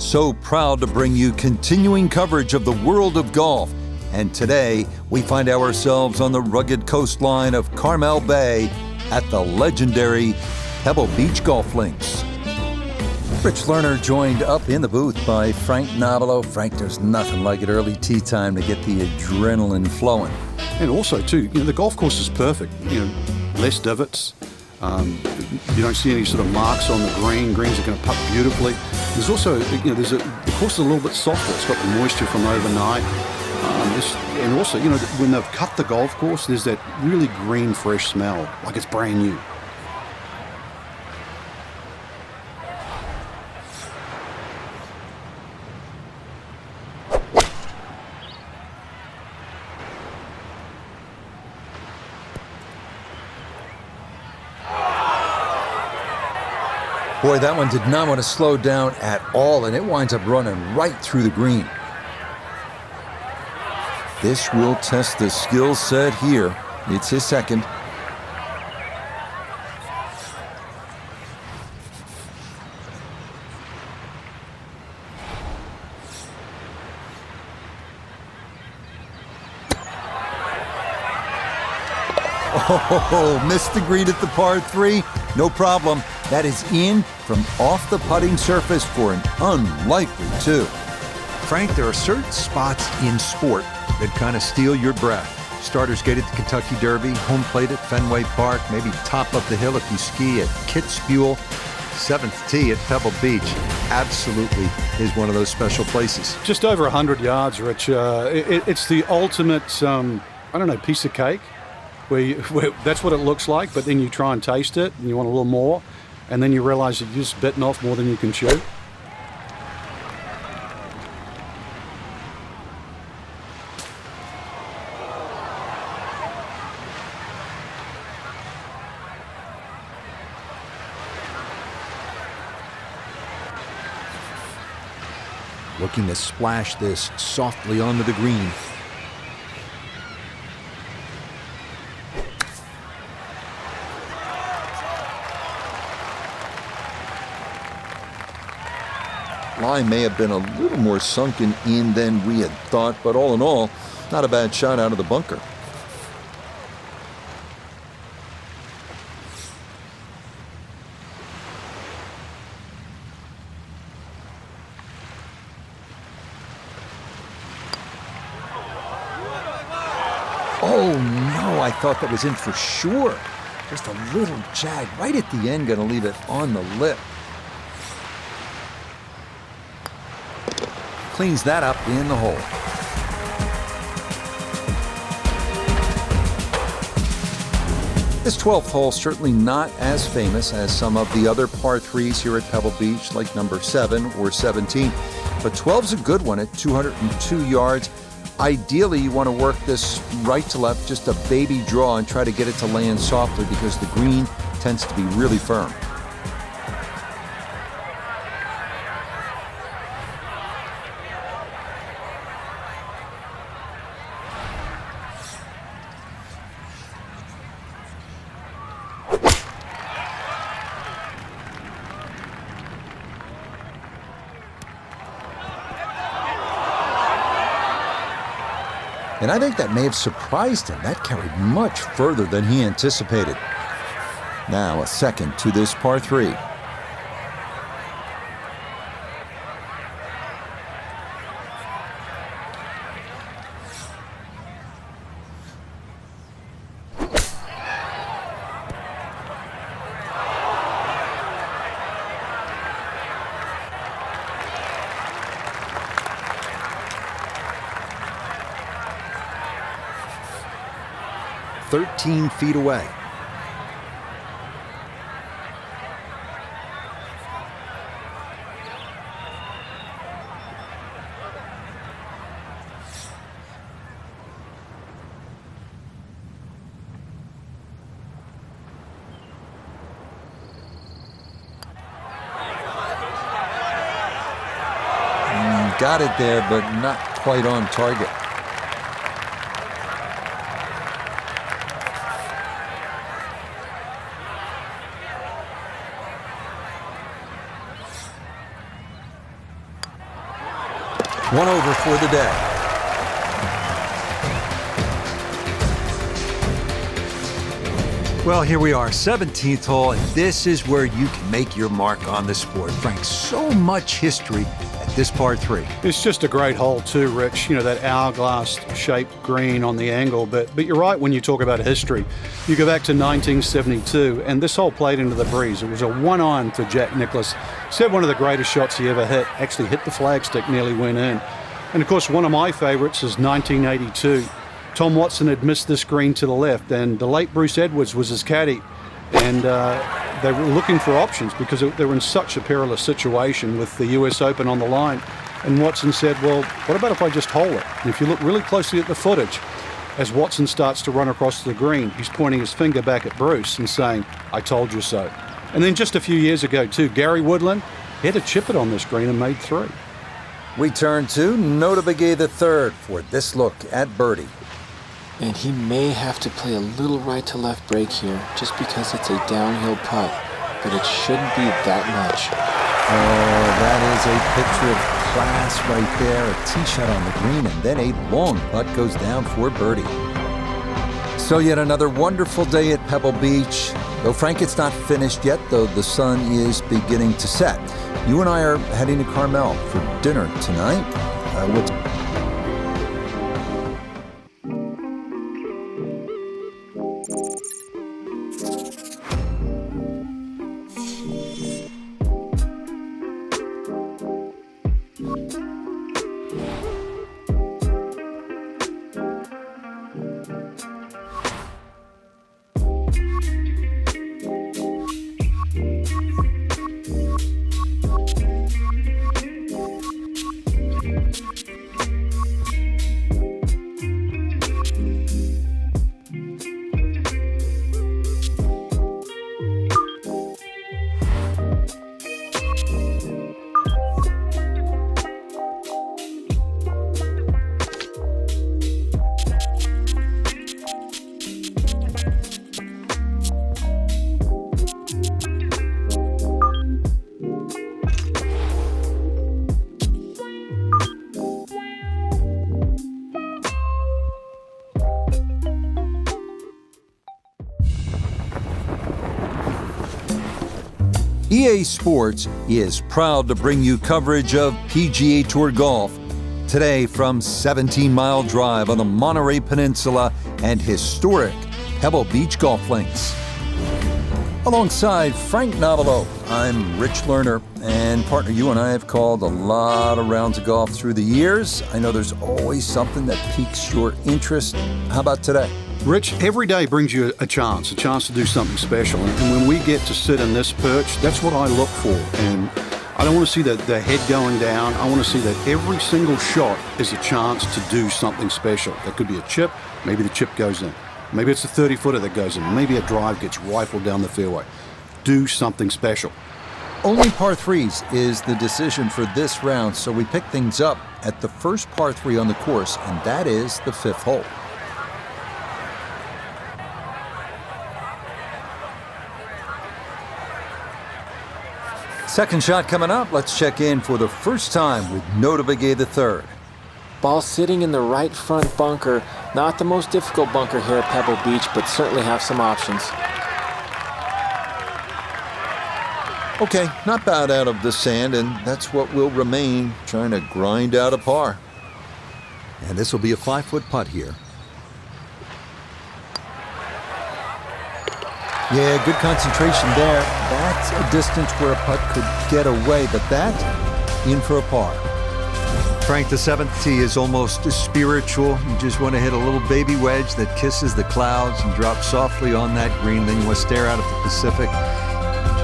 So proud to bring you continuing coverage of the world of golf. And today, we find ourselves on the rugged coastline of Carmel Bay at the legendary Pebble Beach Golf Links. Rich Lerner joined up in the booth by Frank Nobilo. Frank, there's nothing like it early tee time to get the adrenaline flowing. And also, too, the golf course is perfect. Less divots. You don't see any sort of marks on the green. Greens are going to putt beautifully. There's also, the course is a little bit softer. It's got the moisture from overnight. And also, when they've cut the golf course, there's that really green, fresh smell, like it's brand new. Boy, that one did not want to slow down at all, and it winds up running right through the green. This will test the skill set here. It's his second. Oh, missed the green at the par 3. No problem. That is in from off the putting surface for an unlikely 2. Frank, there are certain spots in sport that kind of steal your breath. Starters Gate at the Kentucky Derby, home plate at Fenway Park, maybe top of the hill if you ski at Kitzbühel, 7th tee at Pebble Beach. Absolutely is one of those special places. Just over 100 yards, Rich. It's the ultimate, piece of cake. Where that's what it looks like, but then you try and taste it and you want a little more, and then you realize you've just bitten off more than you can chew. Looking to splash this softly onto the green. Line may have been a little more sunken in than we had thought, but all in all, not a bad shot out of the bunker. Oh no, I thought that was in for sure. Just a little jag right at the end, gonna leave it on the lip. Cleans that up in the hole. This 12th hole certainly not as famous as some of the other par 3s here at Pebble Beach, like number 7 or 17. But 12's a good one at 202 yards. Ideally, you want to work this right to left, just a baby draw, and try to get it to land softly because the green tends to be really firm. And I think that may have surprised him. That carried much further than he anticipated. Now a second to this par 3. "13 feet away." Got it there, but not quite on target. One over for the day. Well, here we are, 17th hole, and this is where you can make your mark on the sport. Frank, so much history at this par 3. It's just a great hole too, Rich. You know, that hourglass-shaped green on the angle. But you're right when you talk about history. You go back to 1972, and this hole played into the breeze. It was a one-iron for Jack Nicklaus. Said one of the greatest shots he ever hit. Actually hit the flagstick, nearly went in. And, of course, one of my favorites is 1982. Tom Watson had missed this green to the left, and the late Bruce Edwards was his caddy. And they were looking for options because they were in such a perilous situation with the US Open on the line. And Watson said, well, what about if I just hole it? And if you look really closely at the footage, as Watson starts to run across the green, he's pointing his finger back at Bruce and saying, I told you so. And then just a few years ago, too, Gary Woodland, he had to chip it on this green and made 3. We turn to Nota Begay III for this look at birdie. And he may have to play a little right to left break here just because it's a downhill putt, but it shouldn't be that much. Oh, that is a picture of class right there. A tee shot on the green, and then a long putt goes down for birdie. So yet another wonderful day at Pebble Beach. Though Frank, it's not finished yet, though the sun is beginning to set. You and I are heading to Carmel for dinner tonight. EA Sports is proud to bring you coverage of PGA Tour golf. Today from 17 Mile Drive on the Monterey Peninsula and historic Pebble Beach golf links. Alongside Frank Novelo, I'm Rich Lerner, and partner, you and I have called a lot of rounds of golf through the years. I know there's always something that piques your interest. How about today? Rich, every day brings you a chance to do something special. And when we get to sit in this perch, that's what I look for. And I don't want to see the head going down. I want to see that every single shot is a chance to do something special. That could be a chip. Maybe the chip goes in. Maybe it's a 30-footer that goes in. Maybe a drive gets rifled down the fairway. Do something special. Only par 3s is the decision for this round, so we pick things up at the first par 3 on the course, and that is the 5th hole. Second shot coming up. Let's check in for the first time with Nota Begay III. Ball sitting in the right front bunker. Not the most difficult bunker here at Pebble Beach, but certainly have some options. Okay, not bad out of the sand, and that's what will remain, trying to grind out a par. And this will be a 5-foot putt here. Yeah, good concentration there. That's a distance where a putt could get away, but that, in for a par. Frank, the 7th tee is almost spiritual. You just want to hit a little baby wedge that kisses the clouds and drops softly on that green. Then you want to stare out at the Pacific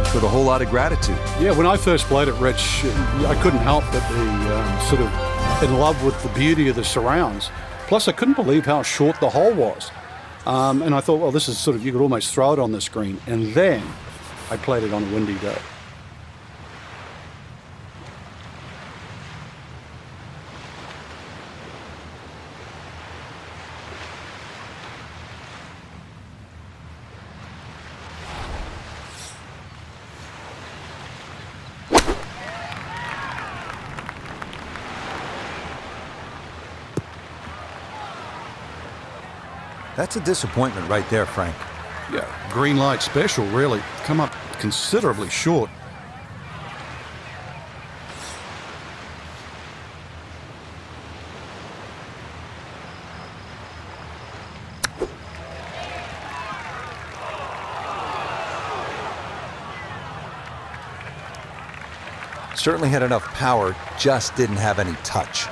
just with a whole lot of gratitude. Yeah, when I first played it, Rich, I couldn't help but be sort of in love with the beauty of the surrounds. Plus, I couldn't believe how short the hole was. And I thought, well, this is sort of, you could almost throw it on the screen. And then I played it on a windy day. That's a disappointment right there, Frank. Yeah, green light special, really. Come up considerably short. Certainly had enough power, just didn't have any touch.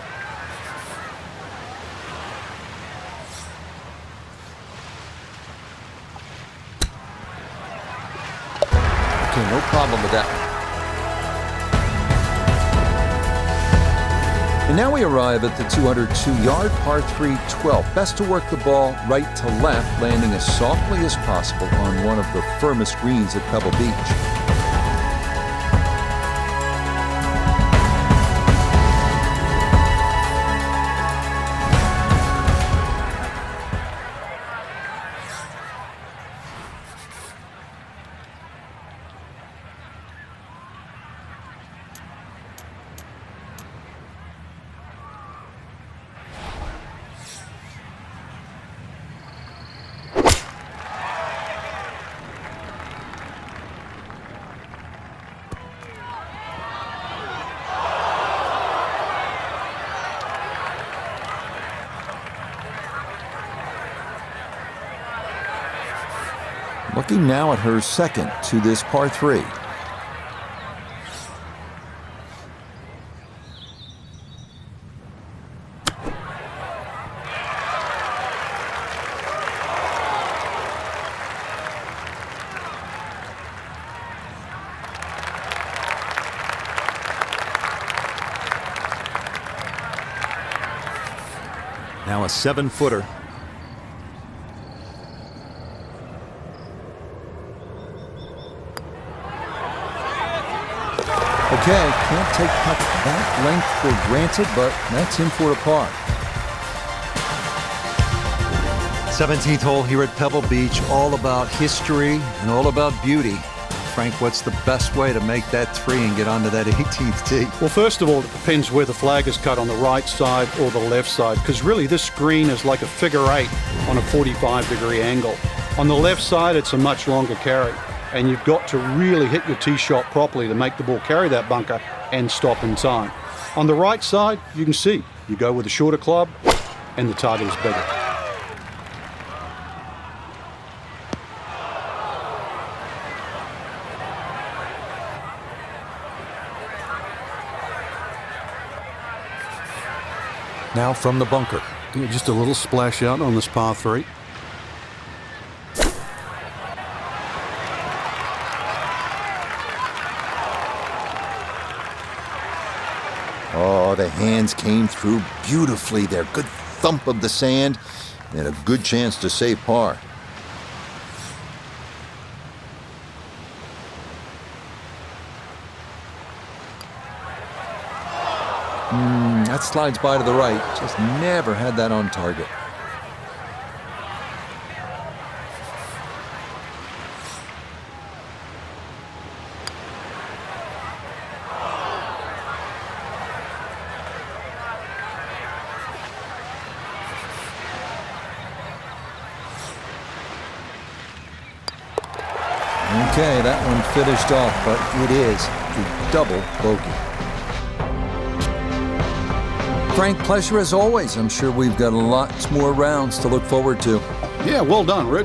Okay, no problem with that one. And now we arrive at the 202-yard par 3 12th. Best to work the ball right to left, landing as softly as possible on one of the firmest greens at Pebble Beach. Looking now at her second to this par 3. Now a 7-footer. Okay, can't take putts that length for granted, but that's in for a par. 17th hole here at Pebble Beach, all about history and all about beauty. Frank, what's the best way to make that 3 and get onto that 18th tee? Well, first of all, it depends where the flag is cut, on the right side or the left side, because really this green is like a figure 8 on a 45-degree angle. On the left side, it's a much longer carry, and you've got to really hit your tee shot properly to make the ball carry that bunker and stop in time. On the right side, you can see, you go with a shorter club and the target is bigger. Now from the bunker. Yeah, just a little splash out on this par 3. Oh, the hands came through beautifully there. Good thump of the sand and a good chance to save par. That slides by to the right. Just never had that on target. Okay, that one finished off, but it is a double bogey. Frank, pleasure as always. I'm sure we've got lots more rounds to look forward to. Yeah, well done, Rich.